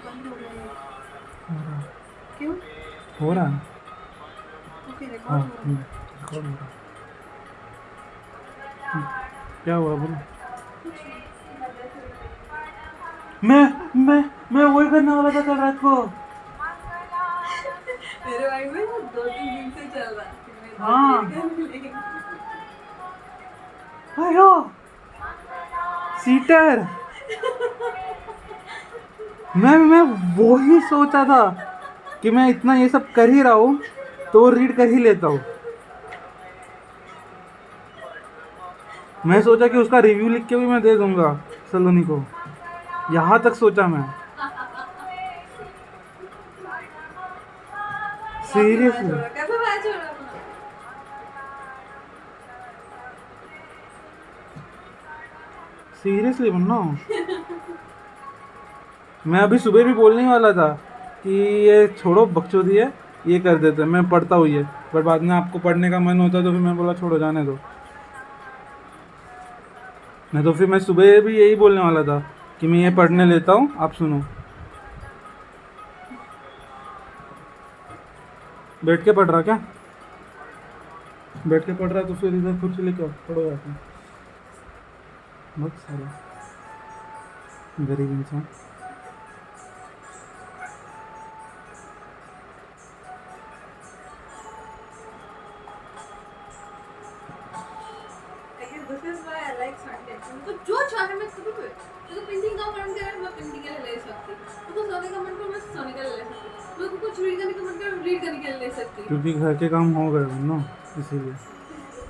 बंद हो गया ये। हो रहा क्यों? हो रहा ओके, हाँ रिकॉर्ड हो रहा है। रिकॉर्ड हो रहा। क्या हुआ बोलो। कुछ नहीं। मैं मैं वही करने वाला था कल रात को। मेरे माइंड में वो 2-3 दिन से चल रहा कि मैं हाँ डेट लेंगे। अयो सीटर। मैं वो ही सोचा था कि मैं इतना ये सब कर ही रहा हूँ तो रीड कर ही लेता हूँ। मैं सोचा कि उसका रिव्यू लिख के भी मैं दे दूंगा सलोनी को। यहाँ तक सोचा मैं। काफी मैच हो सीरियसली रहा, कैसा मैच हो रहा अपना? सीरियसली बनना। मैं अभी सुबह भी बोलने ही वाला था कि ये छोड़ो बकचोदी है, ये कर देते मैं पढ़ता हूँ ये। पर बाद में आपको पढ़ने का मन होता तो फिर मैं बोला छोड़ो जाने दो। नहीं तो फिर मैं सुबह भी यही बोलने वाला था कि मैं ये पढ़ने लेता हूँ आप सुनो। बैठ के पढ़ रहा क्या? बैठ के पढ़ रहा तो फिर इधर कुर्सी लेके आओ, पढ़ो जाके। बहुत सारे गरीब इंसान। I guess this is why I like Sunday. तो जो चाहे मैं कभी भी, तो पेंटिंग का मन करे मैं पेंटिंग के लिए ले सकती, तो सोने का मन करे मैं सोने के लिए ले सकती, मेरे को कुछ रीड करने का मन करे मैं रीड करने के लिए ले सकती। क्योंकि घर के काम हो गए ना इसीलिए।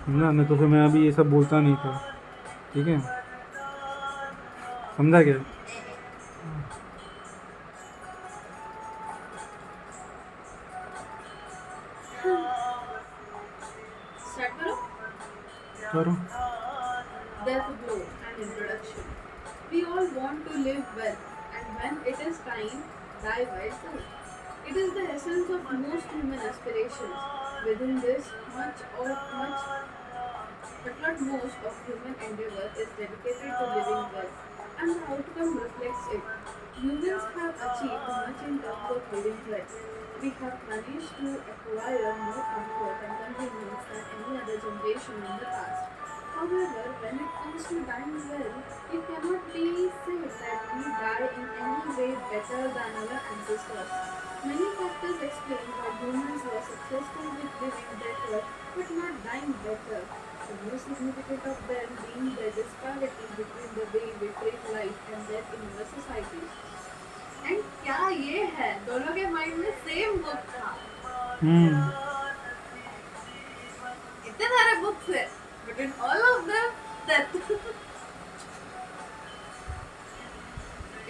समझा? नहीं तो फिर मैं अभी ये सब बोलता नहीं था। ठीक है समझा क्या? स्टार्ट करो। करो। There's a blow and introduction. We all want to live well, and when it is time, die well too. It is the essence of most human aspirations. Within this, but not most, of human endeavor is dedicated to living well, and the outcome reflects it. Humans have achieved much in terms of living well. We have managed to acquire more comfort and convenience than any other generation in the past. However, when it comes to dying well, it cannot be said that we die in any way better than our ancestors. Many factors explain why humans were successful with living better but not dying better. The most significant of them being the disparity between the way we treat life and death in our society. And क्या ये है, दोनों के mind में same book था। इतने सारे books है, but in all of them death.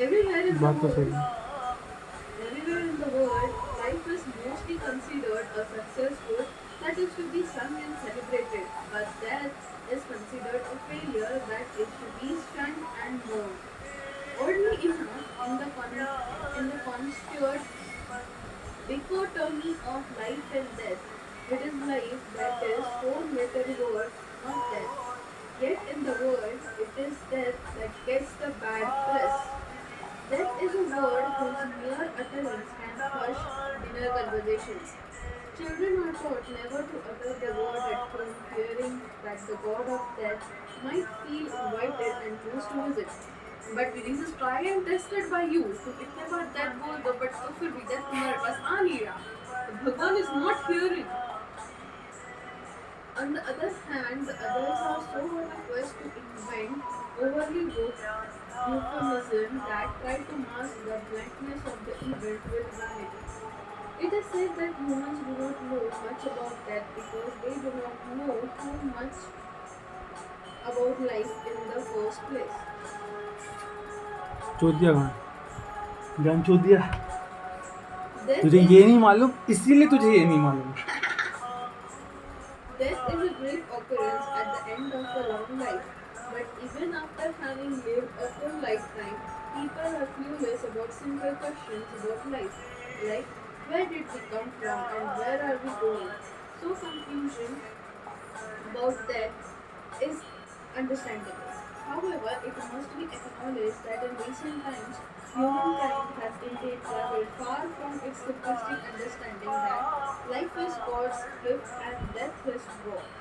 Everywhere in the बात तो world, सही है। everywhere in the world, life is mostly considered a successful that is to be sung and celebrated, but death is considered a failure that is to be shunned and mourned. Oddly enough, in the constituent dichotomy of life and death, it is life that is four-letter word, not death. Yet in the world, it is death that gets the bad press. Death is a word whose mere utterance can hush dinner conversations. Children are taught never to utter the word at home, fearing that the god of death might feel invited and choose to visit. But this is tried and tested by you. तुम इतने बार death बोल दो, but तो फिर भी death तुम्हारे पास आ नहीं रहा. तो भगवान is not hearing. On the other hand, the others are so on a quest to invent overly euphemism that try to mask the blankness of the event with vanity. It is said that humans do not know much about death because they do not know too much about life in the first place. चोद दिया कहाँ? जान चोद दिया। Death तुझे is ये नहीं मालूम इसीलिए तुझे ये नहीं मालूम। Death is a brief occurrence at the end of a long life. But even after having lived a full lifetime, people are clueless about simple questions about life, like where did we come from and where are we going? So confusion about death is understandable. However, it must be acknowledged that in recent times, humankind has indeed traveled far from its simplistic understanding that life is God's gift and death His work.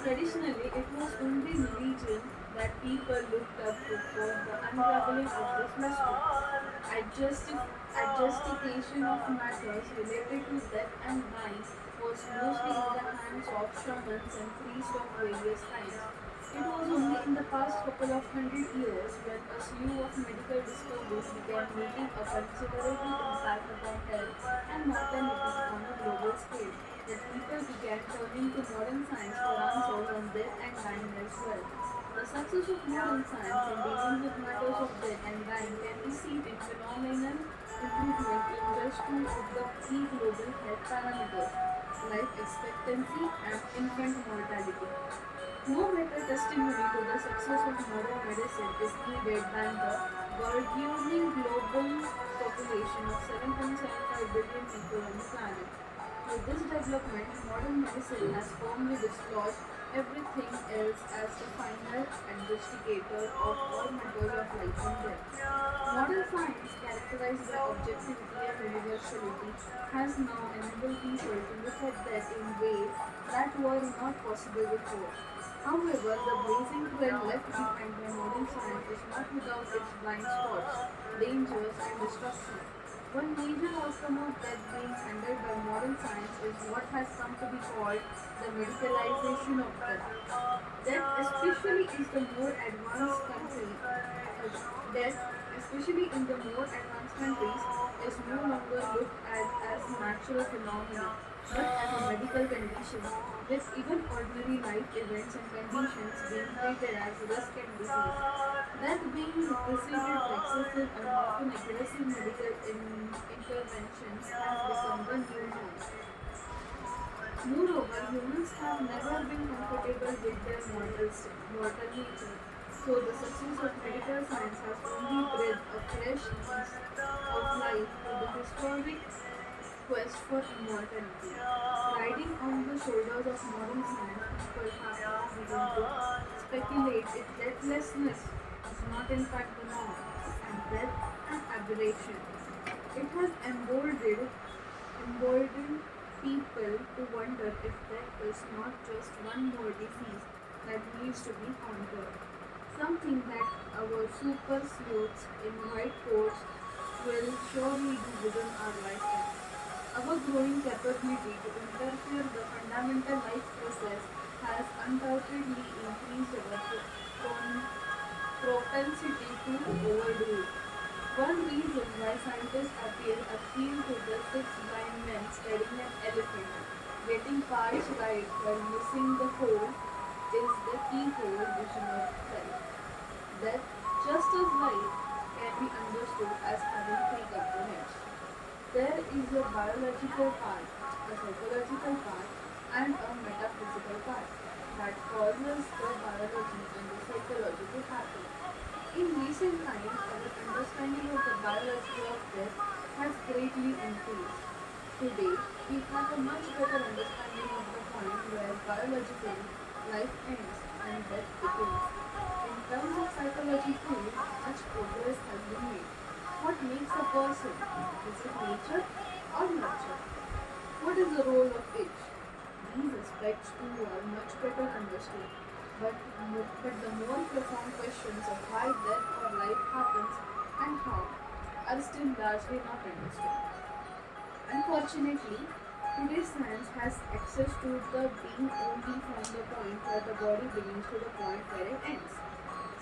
Traditionally, it was only religion that people looked up to for the unraveling of this mystery. Adjustif- Adjustication of matters related to death and dying was mostly in the hands of shamans and priests of various kinds. It was only in the past couple of hundred years when a slew of medical discoveries began making a considerable impact upon health and mortality on a global scale that people began turning to modern science for answers on death and dying as well. The success of modern science in dealing with matters of death and dying can be seen in phenomenal improvement in just two of the key global health parameters life expectancy and infant mortality. No better testimony to the success of modern medicine is needed than the burgeoning global population of 7.75 billion people on the planet. With this development, modern medicine has firmly dislodged everything else as the final adjudicator of all matters of life and death. Modern science, characterized by objectivity and universality, has now enabled people to look at death in ways that were not possible before. However, the blazing trail left behind by modern science is not without its blind spots, dangers, and destruction. One major outcome of death being handled by modern science is what has come to be called the medicalization of death. Death, especially is the more advanced country, uh, Death, especially in the more advanced countries, is no longer looked at as natural phenomena, but as a medical condition, with even ordinary life events and conditions being treated as risk and disease. Death being preceded by excessive and often aggressive medical interventions has become the new norm. Moreover, humans have never been comfortable with their mortal nature, so the success of medical science has only breathed a fresh lease of life to the historic quest for immortality. Riding on the shoulders of modern science, people have now begun to speculate if deathlessness is not in fact the norm and death an aberration. It has emboldened people to wonder if there is not just one more disease that needs to be conquered. Something that our super sleuths in white coats will surely do within our lifetime. Our growing capability to interfere the fundamental life process has undoubtedly increased our propensity to overdo it. One reason why scientists appeal to the six-blind men studying an elephant, getting parts right while missing the whole, is the keyhole vision of life. That just as life can be understood as having three components. There is a biological part, a psychological part, and a metaphysical part that causes the biology and the psychology to happen. In recent times, our understanding of the biology of death has greatly increased. Today, we have a much better understanding of the point where biologically life ends and death begins. In terms of psychology too, much progress has been made. What makes a person? Is it nature or nurture? What is the role of each? These aspects too are much better understood, but the more profound questions of why death or life happens and how are still largely not understood. Unfortunately, today's science has access to the being only from the point where the body begins to the point where it ends.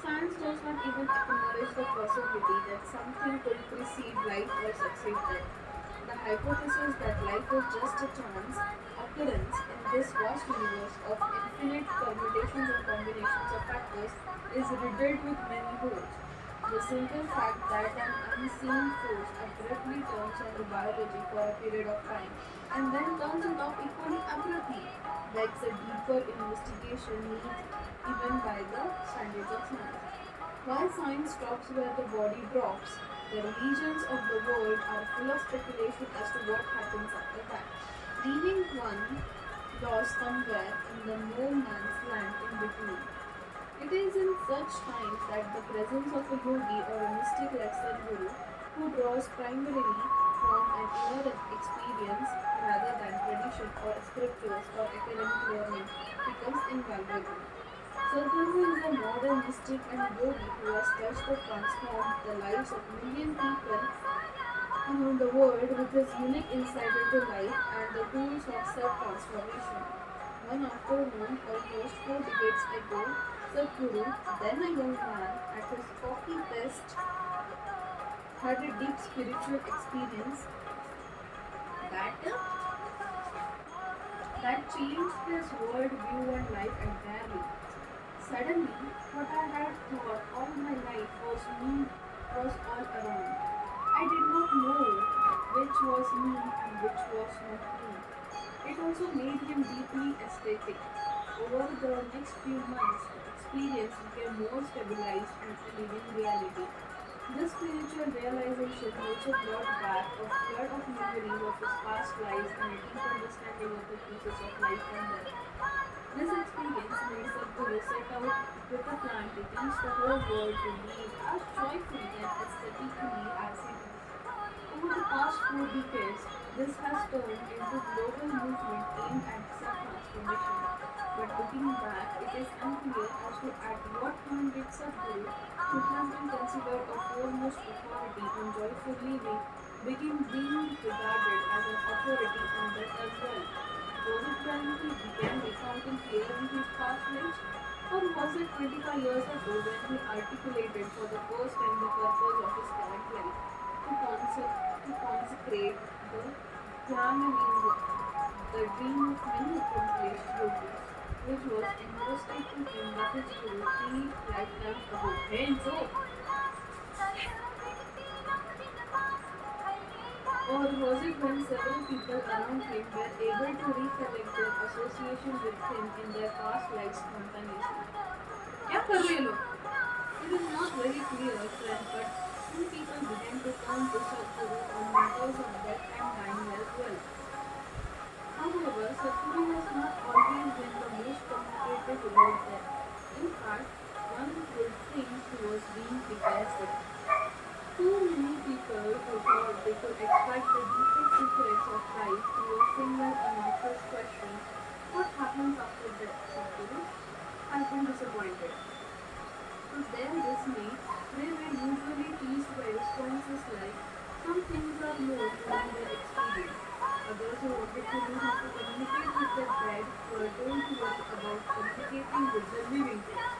Science does not even acknowledge the possibility that something could precede life or succeed death. The hypothesis that life is just a chance occurrence in this vast universe of infinite permutations and combinations of factors is riddled with many holes. The simple fact that an unseen force abruptly turns on the biology for a period of time and then turns it off equally abruptly begs a deeper investigation needs even by the standards of science. While science stops where the body drops, the religions of the world are full of speculation as to what happens after that, leaving one lost somewhere in the no man's land in between. It is in such times that the presence of a yogi or a mystic like Sadhguru, who draws primarily from an inner experience rather than tradition or scriptures or academic learning, becomes invaluable. Sadhguru is a modern mystic and yogi who has touched and transformed the lives of million people around the world with his unique insight into life and the tools of self-transformation. One afternoon, almost 4 decades ago, Sadhguru, then a young man at his cocky best, had a deep spiritual experience that that changed his worldview and life entirely. Suddenly, what I had thought all my life was all around. I did not know which was me and which was not me. It also made him deeply aesthetic. Over the next few months, the experience became more stabilized and a living reality. This spiritual realization also brought back a flood of memories of his past lives and a deep understanding of the process of life and death. This experience made Sadhguru set out with a plan to teach the whole world to live as joyfully and aesthetically as he does. Over the past 4 decades, this has turned into a global movement aimed at self-transformation. But looking back, it is unclear as to at what point did Sadhguru, who has been considered a foremost authority on joyful living, begin being regarded as an authority on death as well. Was it when he began recounting clearly his past lives? Or was it 25 years ago when he articulated for the first time the purpose of his current life? To consecrate the Brahmalinga, the dream of many accomplished yogis, which was entrusted to him by his guru 3 lifetimes ago. Henzo! Or was it when several people around him were able to recollect their association with him in their past lives spontaneously? क्या कर रहे हैं ये लोग? It is not very clear, friend, but some people began to turn to Sadhguru on matters of death and dying as well. However, Sadhguru has not always been the most communicative about death. In fact, one would think he was being prepared for it. Too many people who thought they could extract the deepest secrets of life through a single innocuous question, what happens after death, Sadhguru, has been disappointed. To their dismay, they were usually teased by responses like, some things are known during their experience. Others who wanted to know how to communicate with the dead were told to worry about communicating with the living things.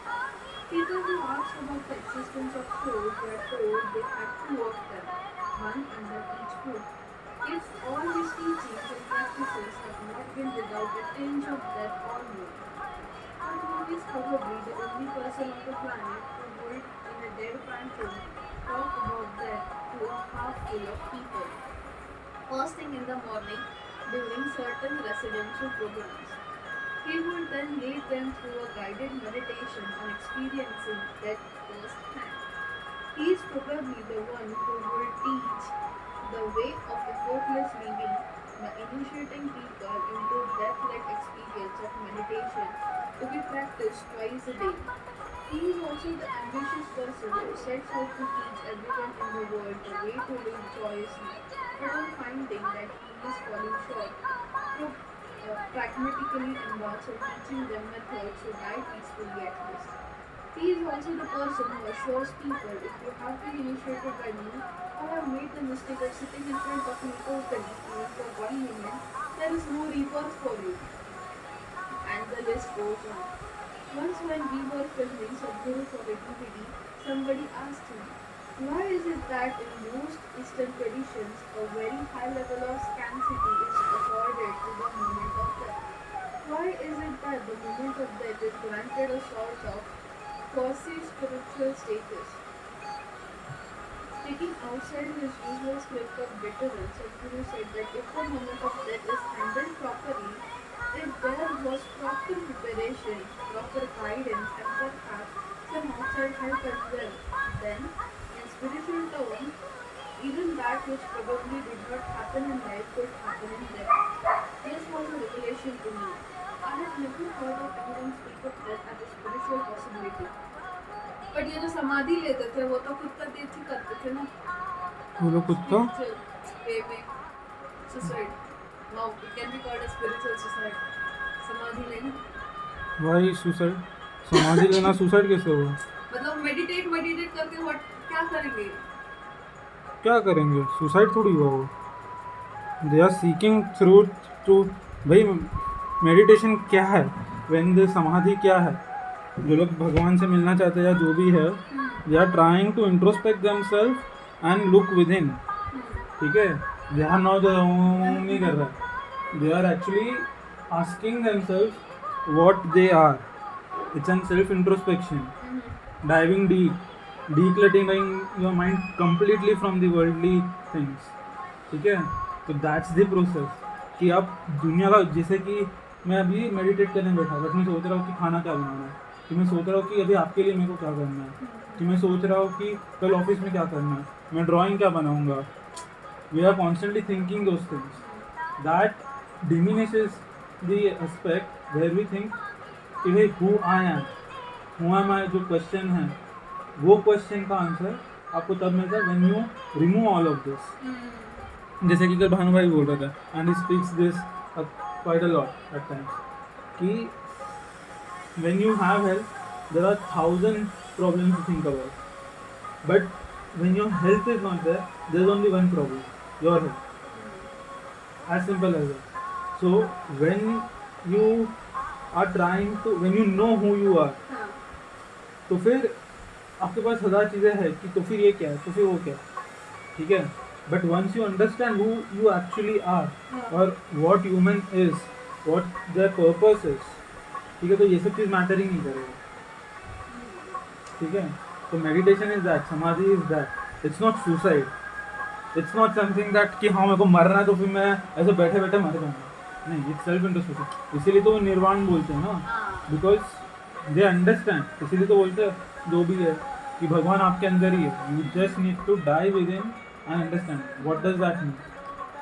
People who asked about the existence of souls were told they had to work them, one under each foot. If all these teachings and practices have not been without a tinge of death or more, Sadhguru is probably the only person on the planet who would, in a deadpan tone, talk about death to a half full of people, first thing in the morning during certain residential programs. He would then lead them through a guided meditation on experiencing death firsthand. He is probably the one who will teach the way of effortless living by initiating people into death-like experience of meditation to be practiced twice a day. He is also the ambitious person who sets out to teach everyone in the world the way to live joyously, but on finding that he is falling short, through pragmatically embarks on teaching them methods to die peacefully at least. He is also the person who assures people if you have been initiated by me or have made the mistake of sitting in front of me totally, even for 1 moment, there is no rebirth for you. And the list goes on. Once when we were filming Sadhguru for a DVD, somebody asked him, why is it that in most Eastern traditions a very high level of scarcity is accorded to the moment of death? Why is it that the moment of death is granted a sort of quasi-spiritual status? Speaking outside his usual script of bitterness, Sadhguru said that if the moment of death is handled properly, if there was proper preparation, proper guidance, and perhaps some outside help as well, then, in spiritual terms, even that which probably did not happen in life could happen in death. Yes, what was a revelation to me. I had never heard of anyone speak of death as a spiritual possibility. But ये जो समाधि लेते थे वो तो खुद का तीर्थ ही करते थे ना, वो लोग खुद तो spiritual way में suicide. Wow, it can be called a spiritual suicide. समाधि लेना भाई सुसाइड, समाधि लेना सुसाइड कैसे हुआ? मतलब मेडिटेट करके what क्या करेंगे? क्या करेंगे? सुसाइड थोड़ी हुआ वो। They are seeking through to, भाई मेडिटेशन क्या है? व्हेन द समाधि क्या है? जो लोग भगवान से मिलना चाहते हैं या जो भी है, they are trying to introspect themselves and look within, ठीक है? दे आर नॉट नहीं कर रहा, they are actually asking themselves what they are. It's an self introspection, diving deep, decluttering your mind completely from the worldly things, ठीक है? तो that's the process कि आप दुनिया का, जैसे कि मैं अभी मेडिटेट करने बैठा बट मैं सोच रहा हूँ कि खाना क्या बनाना है, कि मैं सोच रहा हूँ कि अभी आपके लिए मेरे को क्या करना है, कि मैं सोच रहा हूँ कि कल ऑफिस में क्या करना है, मैं ड्राइंग क्या बनाऊँगा. We are constantly thinking those things. That diminishes the aspect where we think कि भाई हु आई एम, हुआ हमारा जो क्वेश्चन है, वो क्वेश्चन का आंसर आपको तब मिलता है when you remove all of this. जैसे कि कल भानु भाई बोल रहा था and he speaks this quite a lot at times कि when you have health there are 1000 problems to think about, but when your health is not there is only one problem, your health. As simple as that. So when you are trying to, when you know who you are, तो फिर आपके पास 1000 चीज़ें हैं कि तो फिर ये क्या है, तो फिर वो क्या है, ठीक है? But once you understand who you actually are और what human is, what their purpose is, ठीक है, तो ये सब चीज़ मैटर ही नहीं करेगा, ठीक है? तो मेडिटेशन इज दैट, समाधि is that. It's not suicide, it's not something that कि हाँ मेरे को मरना है तो फिर मैं ऐसे बैठे बैठे मर जाऊँगा. नहीं, इट्स सेल्फ इंट्रोस्पेक्शन. इसीलिए तो वो निर्वाण बोलते हैं ना, बिकॉज दे अंडरस्टैंड. इसीलिए तो बोलते हैं जो भी है कि भगवान आपके अंदर ही है. You just need to die with him and understand what does that mean,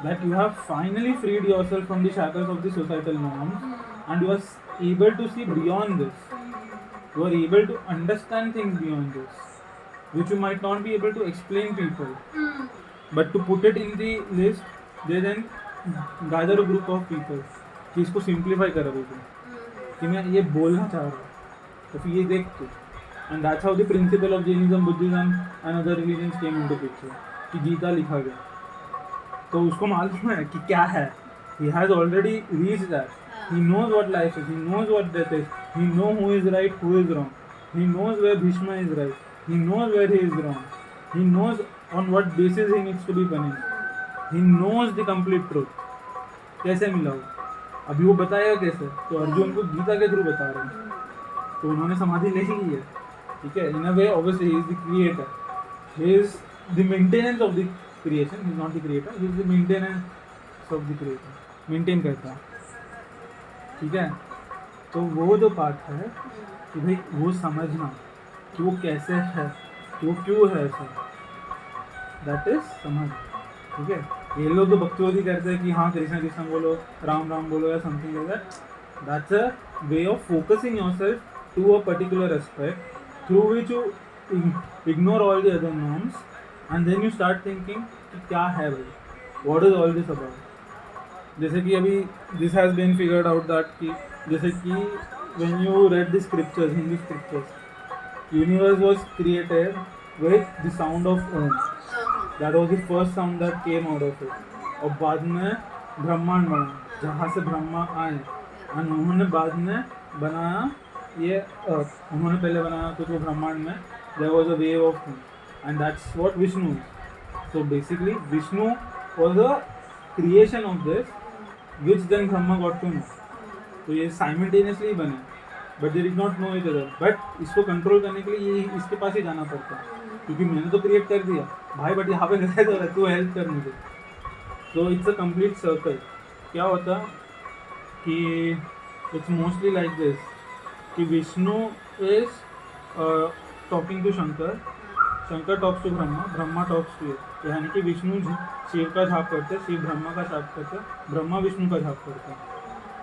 that you have finally freed yourself from the shackles of the societal norms and you are able to see beyond this. You are able to understand things beyond this, which you might not be able to explain people. But to put it in the list, they then gather a group of people कि इसको simplify करो बिल्कुल कि मैं ये बोलना चाह रहा हूँ तो फिर ये देख तू. And that's how the principle of Jainism, Buddhism and other religions came into picture. कि गीता लिखा गया तो उसको मालूम है कि क्या है. He has already reached that. He knows what life is. He knows what death is. He knows who is right, who is wrong. He knows where Bhishma is right. He knows where he is wrong. He knows on what basis he needs to be punished. He knows the complete truth. कैसे मिला वो? अभी वो बताएगा कैसे? तो अर्जुन को गीता के थ्रू बता रहे हैं. तो उन्होंने समाधि ले ली है, ठीक है? In a way, obviously, he is the creator. He is the maintenance of the creation. He is not the creator. He is the maintenance of the creator. Maintain करता है, ठीक है? तो वो जो पार्ट है कि भाई वो समझना कि वो कैसे है, कि वो क्यों है ऐसा, दैट इज समझ, ठीक है? ये लोग जो भक्तिवादी करते हैं कि हाँ कृष्णा कृष्णा बोलो, राम राम बोलो या something like that, that's a way of focusing yourself to a particular aspect through which you ignore all the other norms and then you start thinking कि क्या है भाई, what is all this about. जैसे कि अभी this has been figured out that कि जैसे कि when you read the scriptures, Hindi scriptures, universe was created with the sound of Om. That was the first sound that came out of it. और बाद में ब्रह्मांड बना जहाँ से ब्रह्मा आए एंड उन्होंने बाद में बनाया ये अर्थ. उन्होंने पहले बनाया कुछ वो ब्रह्मांड में, there was a wave of thing and that's what Vishnu. So basically Vishnu was a creation of this which then Brahma got to know. तो ये साइमल्टेनियसली बने but they did not know each other. But इसको control करने के लिए ये इसके पास ही जाना पड़ता है क्योंकि मैंने तो क्रिएट कर दिया भाई, बट यहाँ पे गलत हो रहा है, तू हेल्प कर मुझे. तो इट्स अ कंप्लीट सर्कल. क्या होता कि इट्स मोस्टली लाइक दिस कि Vishnu is talking to Shankar, Shankar talks to Brahma, Brahma talks to. यानी कि विष्णु शिव का जाप करते हैं, शिव ब्रह्मा का जाप करते हैं, ब्रह्मा विष्णु का जाप करते हैं.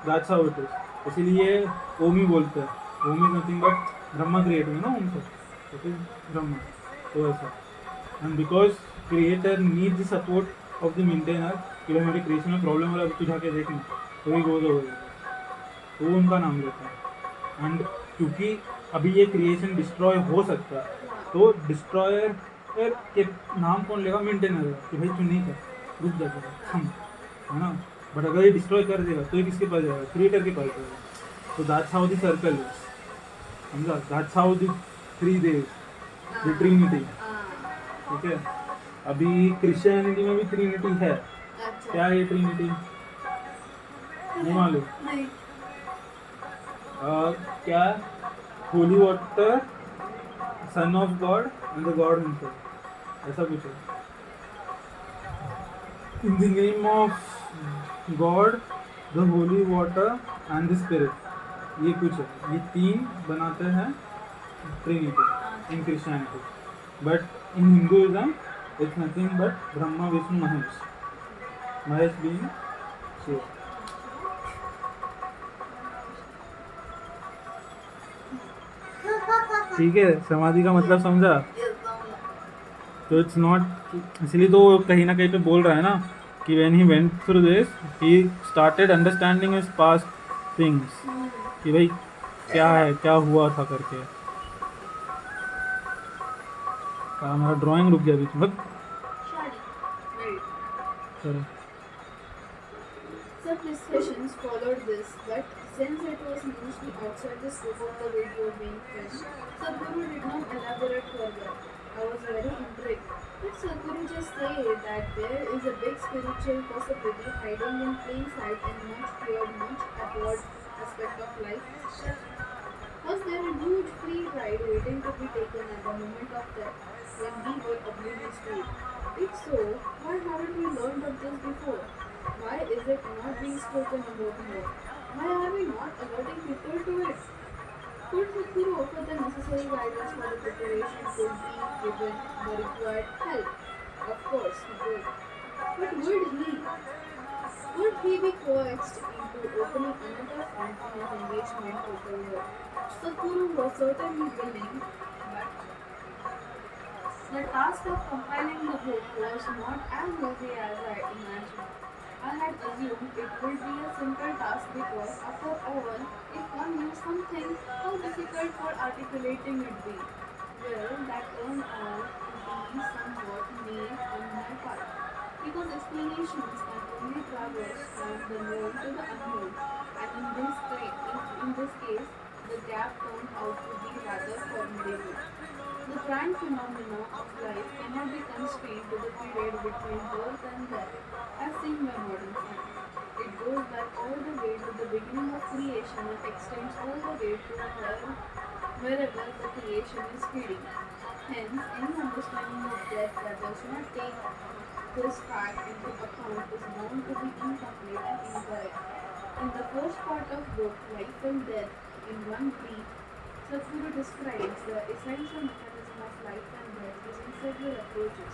That's how it is. इसीलिए ओम ही बोलते हैं, Om is nothing but Brahma create हुए ना उनसे, इट इज ब्रह्मा। तो ऐसा, and because creator need the support of the maintainer कि भाई मेरे क्रिएशन में प्रॉब्लम हो रहा है, अभी तू जाके देख ना, तो ही गोज ओवर, तो वो उनका नाम लेता है। एंड क्योंकि अभी ये क्रिएशन डिस्ट्रॉय हो सकता है, हाँ तो डिस्ट्रॉयर के नाम कौन लेगा? मेंटेनर कि भाई तू नहीं कर, रुक जा जरा, थम, है ना। बट अगर ये डिस्ट्रॉय कर देगा तो ये किसके पास जाएगा? क्रिएटर के पास जाएगा। तो that's how the circle is, समझा? That's how the three days, the trinity. हाँ ठीक है, अभी क्रिश्चियनिटी में भी ट्रिनिटी है। अच्छा क्या है ये ट्रिनिटी? नहीं मालूम? नहीं क्या? Holy water, son of God and the God himself, ऐसा कुछ है। In the name of God, the holy water and the spirit, ये कुछ है, ये तीन बनाते हैं trinity in Christianity. But in Hinduism it's nothing but Brahma Vishnu Mahesh, Mahesh being Shiv. ठीक है, समाधि का मतलब समझा? तो इट्स नॉट, इसलिए तो वो कहीं ना कहीं पे बोल रहा है ना कि when he went through this he started understanding his past things, कि भाई क्या है, क्या हुआ था करके। हमारा ड्राइंग रुक गया बीच में, Right. चलो। Some discussions followed this, but since it was mostly outside the scope of the video being filmed, Sadhguru did not elaborate further. I was very intrigued. Did Sadhguru just say that there is a big spiritual possibility hiding in plain sight in much feared, much abhorred aspect of life? Was there a huge free ride waiting to be taken at the moment of death when we were oblivious to it? If so, why haven't we learned of this before? Why is it not being spoken about more? Why are we not alerting people to it? Could Sadhguru offer the necessary guidance for the preparation to be given the required help? Of course he would. But would he be coaxed into opening another front in his engagement with the world? Sadhguru was certainly willing, but the task of compiling the book was not as easy as I imagined. I had assumed it would be a simple task because, after all, if one knew something, how difficult would articulating it be? Well, that turned out to be somewhat naive on my part, because explanations can only traverse from the known to the unknown, and in this case, the gap turned out to be rather formidable. The grand phenomena of life cannot be constrained to the period between birth and death, as seen by modern science. It goes back all the way to the beginning of creation and extends all the way to wherever the creation is feeding. Hence, any understanding of death that does not take this fact into account is bound to be incomplete and incorrect. In the first part of book, Life and Death, in one brief, Sadhguru describes the essential mechanism of life and death using several approaches.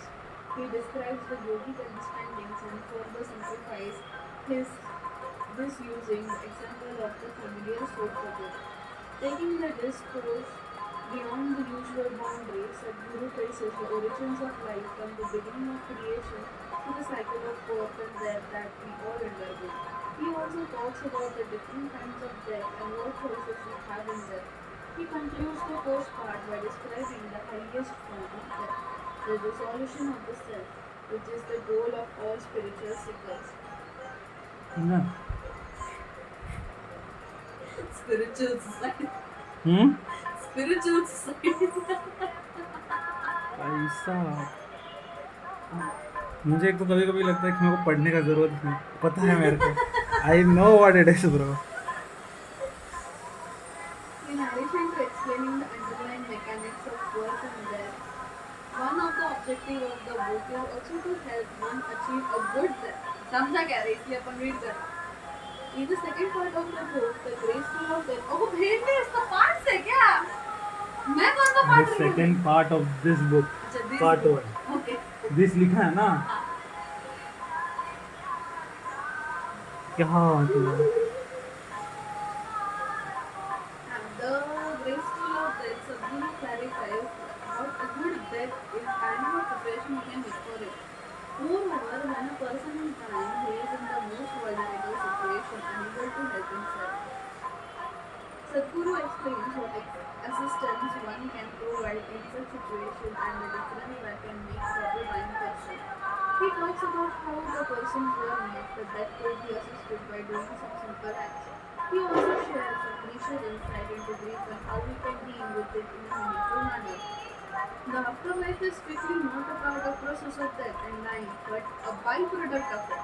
He describes the yogic understandings and further simplifies his this using the example of the familiar soap bubble. Taking the discourse beyond the usual boundaries, Sadhguru traces the origins of life from the beginning of creation to the cycle of birth and death that we all undergo. He also talks about the different kinds of death and what choices we have in death. He concludes the first part by describing the highest form of death, the dissolution of the self, which is the goal of all spiritual seekers. समझा? Spiritual society. हम्म, Spiritual society. ऐसा। मुझे एक तो कभी कभी लगता है कि मेरे को पढ़ने का जरूरत नहीं, पता है मेरे को, I know what it is bro. In addition to explaining the underlying mechanics of birth and death, one of the objectives of the book is also to help one achieve a good death. समझा क्या रे? इसलिए अपन read कर। In the second part of the book, the graceful of death. ओह भेज दे इसका part से क्या? मैं कौन सा द पार्ट रही हूँ? Second part of this book, अच्छा, this part book. 1, Okay. This लिखा है ना, क्या मतलब? clarifies what a good death is and what preparation we can make for it. Moreover, when a person is dying, he is in the most vulnerable situation, unable to help himself. Sadhguru explains what assistance one can provide in such situation and the difference that can make for the dying person. He talks about how the person's journey after death could be assisted by doing some simple acts. He also shares some initial insight into grief and how we can deal with it in a meaningful manner. The afterlife is strictly not a part of process of death and dying, but a byproduct of it.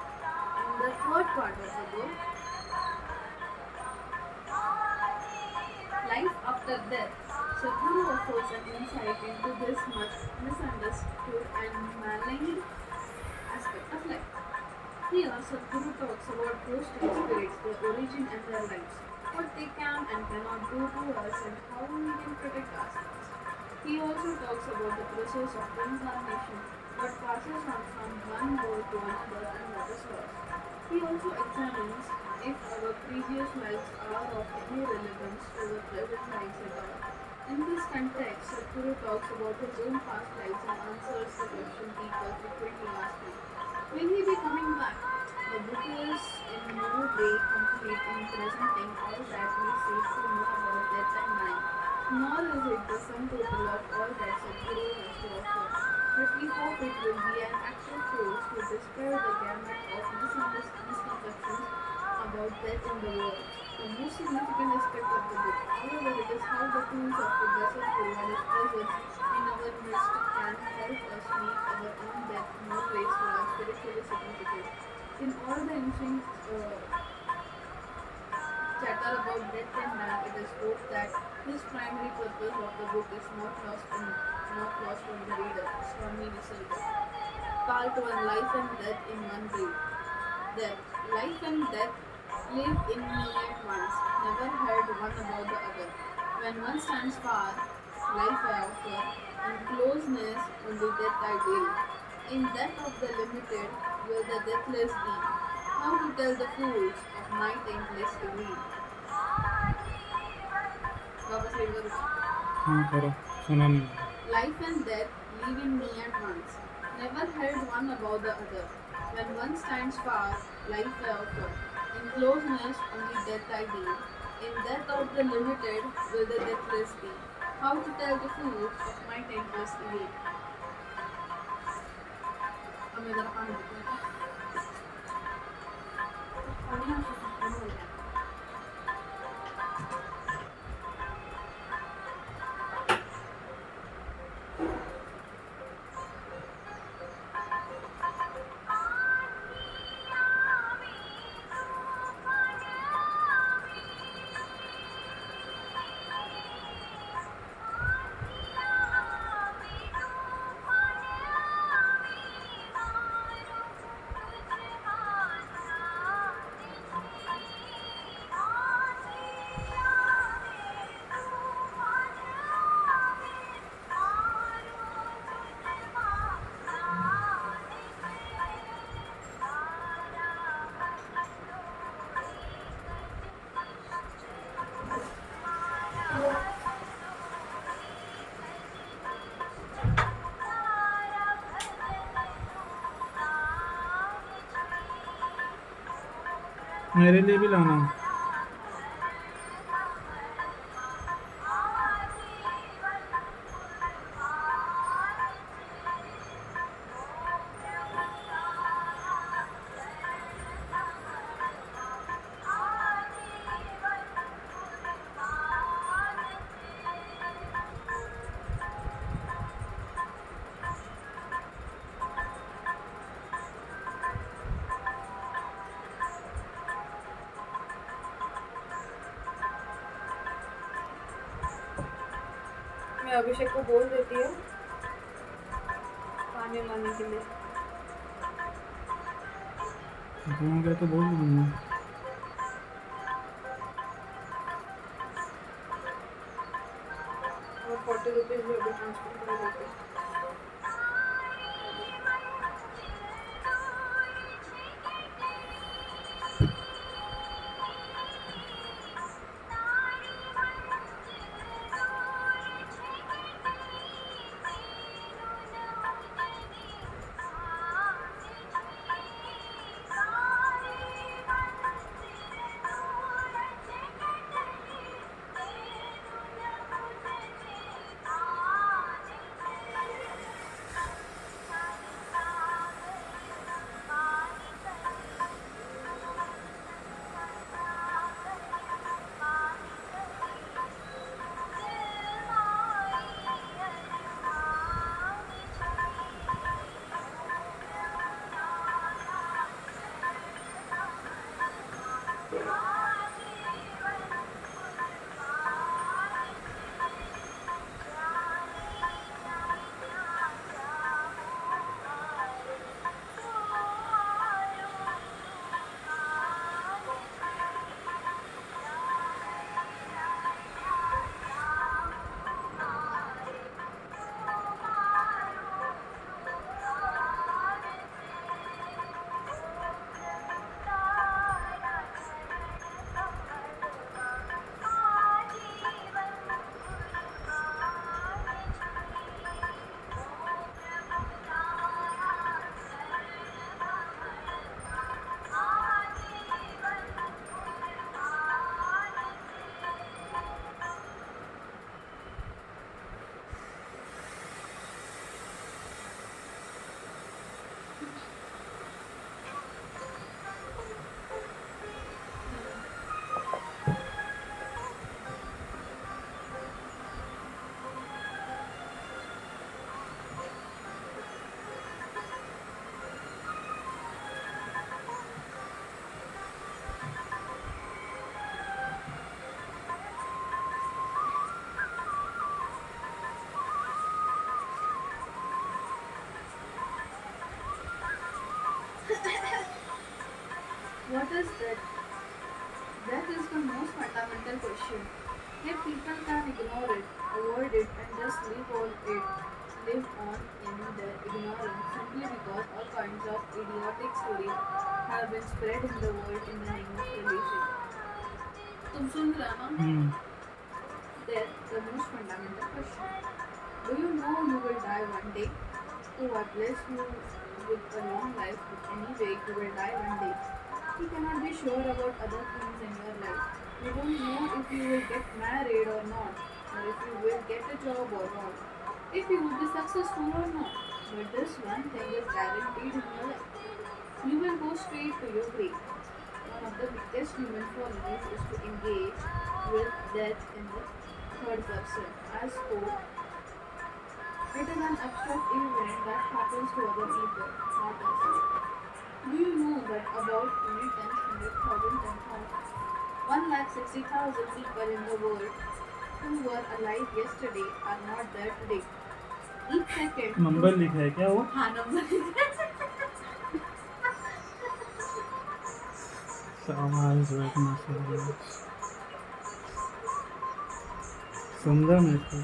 In the third part of the book, Life After Death, Sadhguru offers an insight into this much misunderstood and maligned aspect of life. Here, Sadhguru talks about ghost spirits, their origin and their lives, what they can and cannot do to us, and how we can protect ourselves. He also talks about the process of reincarnation, what passes on from one world to another, and what is lost. He also examines if our previous lives are of any relevance to the present lives at all. In this context, Sadhguru talks about his own past lives and answers the question people frequently ask him. Will he be coming back? The book is in no way complete in presenting all that we seek to know about death and dying, nor is it the sum total of all that Sadhguru has to offer. But we hope it will be an active force to dispel the gamut of misconceptions about death in the world. The most significant aspect of the book, however, it is how the tools of the Blessed Guru and his presence in our midst can help us make our own death more graceful and spiritually significant. In all the ancient chatter about death and dying, it is hoped that this primary purpose of the book is not lost on the reader. Swami Nisarga. Part 1, Life and Death in One Breath. Death. Life and death live in me at once, never held one above the other. When one stands far, life I offer, in closeness only death I deal. In death of the limited will the deathless be. How to tell the fools of night endless degree. वापस read करूँ? हाँ करो, सुना नहीं। Life and death live in me at once, never held one above the other. When one stands far, life I offer. In closeness, only death I deal. In death of the limited, will the deathless be. How to tell the fools of my endless evade? अब मैं जरा पानी पीती हूँ। पानी यहाँ से खत्म हो गया। मेरे लिए भी लाना। मैं अभिषेक को बोल देती हूँ पानी लाने के लिए। हो गया तो बोल दूँगा। और 40 रुपीज़ भी अभी ट्रांसफर कर देती हूँ। What is that? That is the most fundamental question. Yet people can ignore it, avoid it, and just live on in their ignorance simply because all kinds of idiotic stories have been spread in the world in the name of religion. तुम सुन रहे हो ना? हम्म Death, the most fundamental question. Do you know you will die one day? Oh, I bless you with a long life, but anyway, you will die one day. You cannot be sure about other things in your life. You don't know if you will get married or not, or if you will get a job or not, if you will be successful or not. But this one thing is guaranteed in your life. You will go straight to your grave. One of the biggest human follies is to engage with death in the third person. As though it is an abstract event that happens to other people, not us. Do you know that about only 10,000 1,60,000 people in the world who were alive yesterday are not there today? Each second, number लिखा है क्या वो? हाँ number सामाज रखना चाहिए। समझा मेरे को।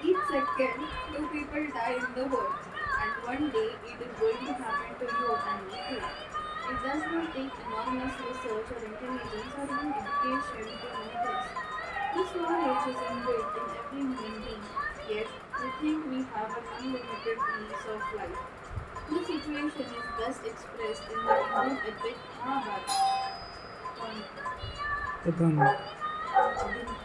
each second, two people die in the world, and one day it is going to happen to you and me too. It does not take enormous research or intelligence or even education to know this. This knowledge is inbuilt in every human being, yet we think we have an unlimited lease of life. This situation is best expressed in the Indian epic Mahabharata. कौन पता नहीं। अभी नहीं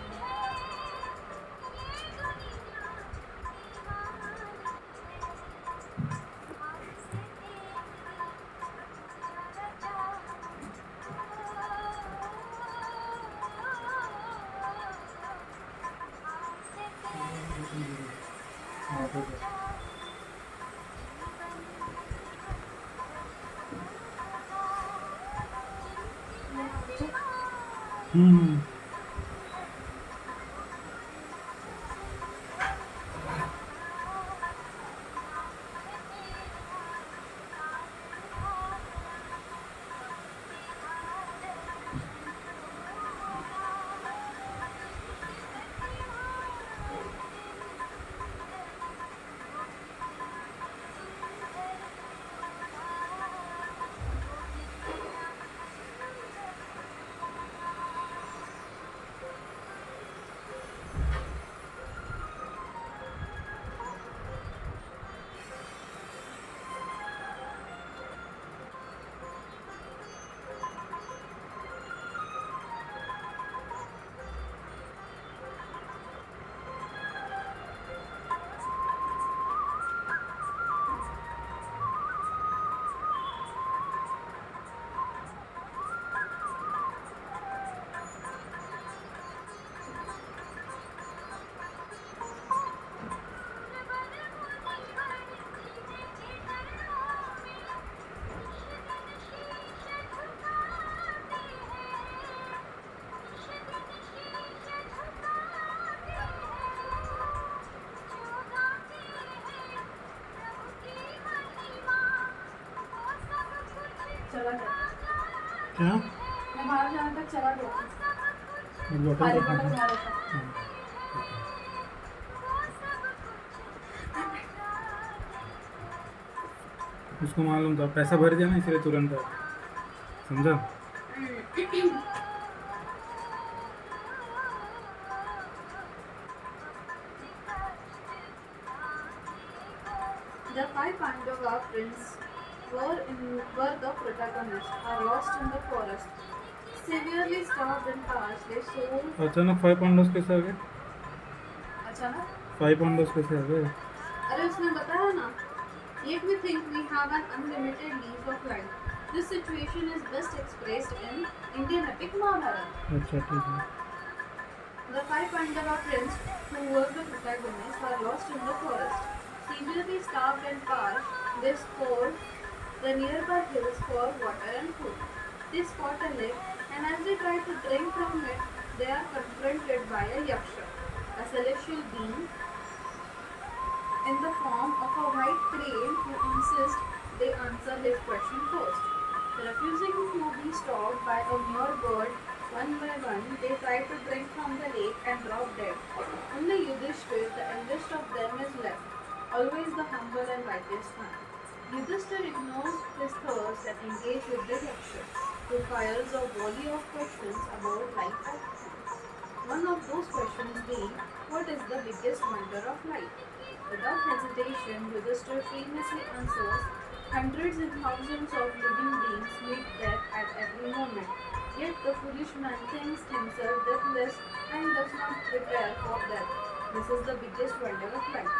हम्म चला जा क्या? मैं बाहर जाने तक चला जाऊँ बॉटल खाली का बॉटल खाना। यहाँ रखा हाँ। उसको मालूम था पैसा भर दिया ना, इसलिए तुरंत आया। समझा? The five Pandava princes were the protagonists, are lost in the forest. Severely starved and parched, they sold अचानक 5 पांडव कैसे आ गए? अचानक 5 पांडव कैसे आ गए? अरे उसने बताया ना yet we think we have an unlimited lease of life. This situation is best expressed in Indian epic Mahabharata. अच्छा ठीक है। The five Pandava princes who were the protagonists are lost in the forest. Severely starved and parched, they scoured the nearby hills for water and food. They spot a lake, and as they try to drink from it, they are confronted by a yaksha, a celestial being in the form of a white crane insist they answer his question first. Refusing to be stopped by a mere bird, one by one, they try to drink from the lake and drop dead. Only Yudhishthir, the eldest of them, is left, always the humble and righteous one. Yudhishthir ignores his thirst and engages with the Yaksha, who fires a volley of questions about life at sea. One of those questions being, what is the biggest wonder of life? Without hesitation, Yudhishthir famously answers, hundreds and thousands of living beings meet death at every moment. Yet the foolish man thinks himself deathless and does not prepare for death. This is the biggest wonder of life.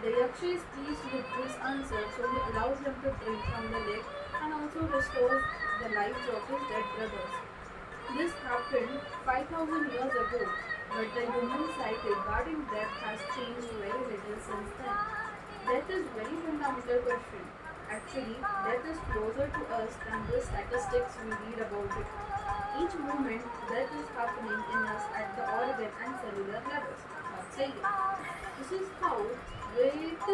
The Yaksha is pleased with this answer, so he allows him to drink from the lake and also restores the lives of his dead brothers. This happened 5000 years ago, but the human side regarding death has changed very little since then. Death is very fundamental question. Actually, death is closer to us than the statistics we read about it. Each moment, death is happening in us at the organ and cellular levels. That's it. This is how, with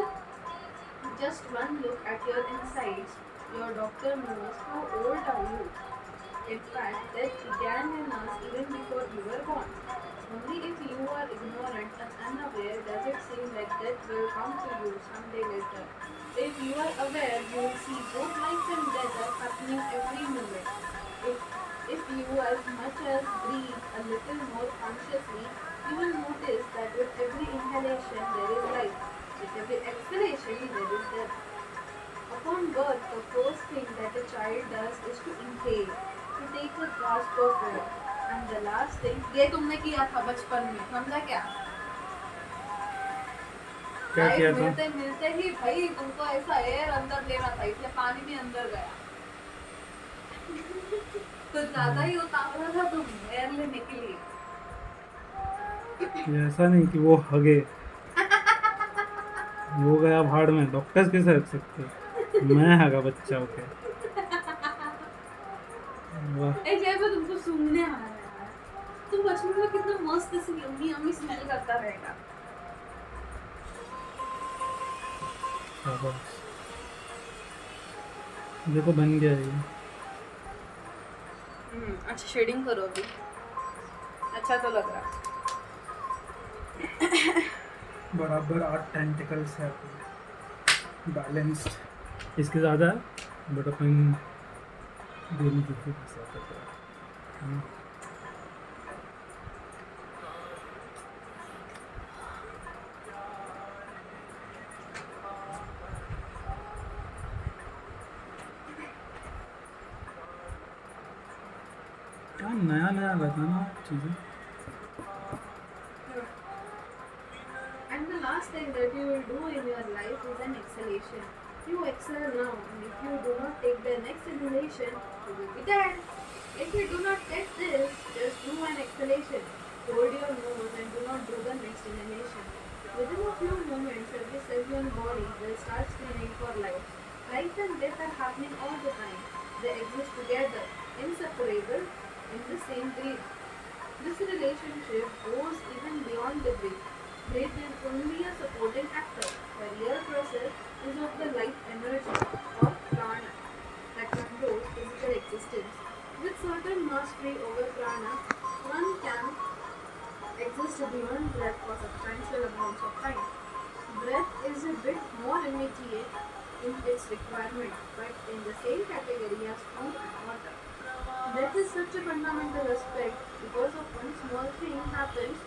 just one look at your insides, your doctor knows how old are you. In fact, death began in us even before you were born. Only if you are ignorant and unaware does it seem like death will come to you someday later. If you are aware, you will see both life and death are happening every moment. If, if you as much as breathe a little more consciously, you will notice that with every inhalation there is life. With every exhalation there is death. Upon birth, the first thing that a child does is to inhale, to take a gasp of air. And the last thing, ये तुमने किया था बचपन में, समझा क्या? क्या life किया था? मिलते मिलते ही भाई तुमको ऐसा एयर अंदर लेना था, इसलिए पानी भी अंदर गया। तो ज्यादा ही उतावला था तुम एयर लेने के लिए। ये ऐसा नहीं कि वो हगे, वो गया भाड़ में, डॉक्टर्स कैसे रख सकते हैं? मैं हगा बच्चा होके। वाह, ऐसे ऐसे तुमको सूंघने आ रहा है यार। तुम बचपन में कितना मस्त सी यम्मी यम्मी स्मेल करता रहेगा। शाबाश। देखो बन गया ये। अच्छा शेडिंग करो अभी। अच्छा तो लग रहा। बराबर 8 टेंटिकल्स है अपने, बैलेंस्ड। इसके ज़्यादा है बट अपन दोनों दूसरे के साथ होता है ना? क्या नया नया लगा ना चीज़ें। And the last thing that you will do in your life is an exhalation. You exhale now, and if you do not take the next inhalation, you will be dead. If you do not get this, just do an exhalation. Hold your nose and do not do the next inhalation. Within a few moments, every cell in your body will start screaming for life. Life and death are happening all the time. They exist together, inseparable, in the same breath. This relationship goes even beyond the breath. Breath is only a supporting actor. The real process is of the life energy or prana that controls physical existence. With certain mastery over prana, one can exist beyond breath for substantial amounts of time. Breath is a bit more immediate in its requirement, but in the same category as food and water. Breath is such a fundamental aspect because of one small thing happens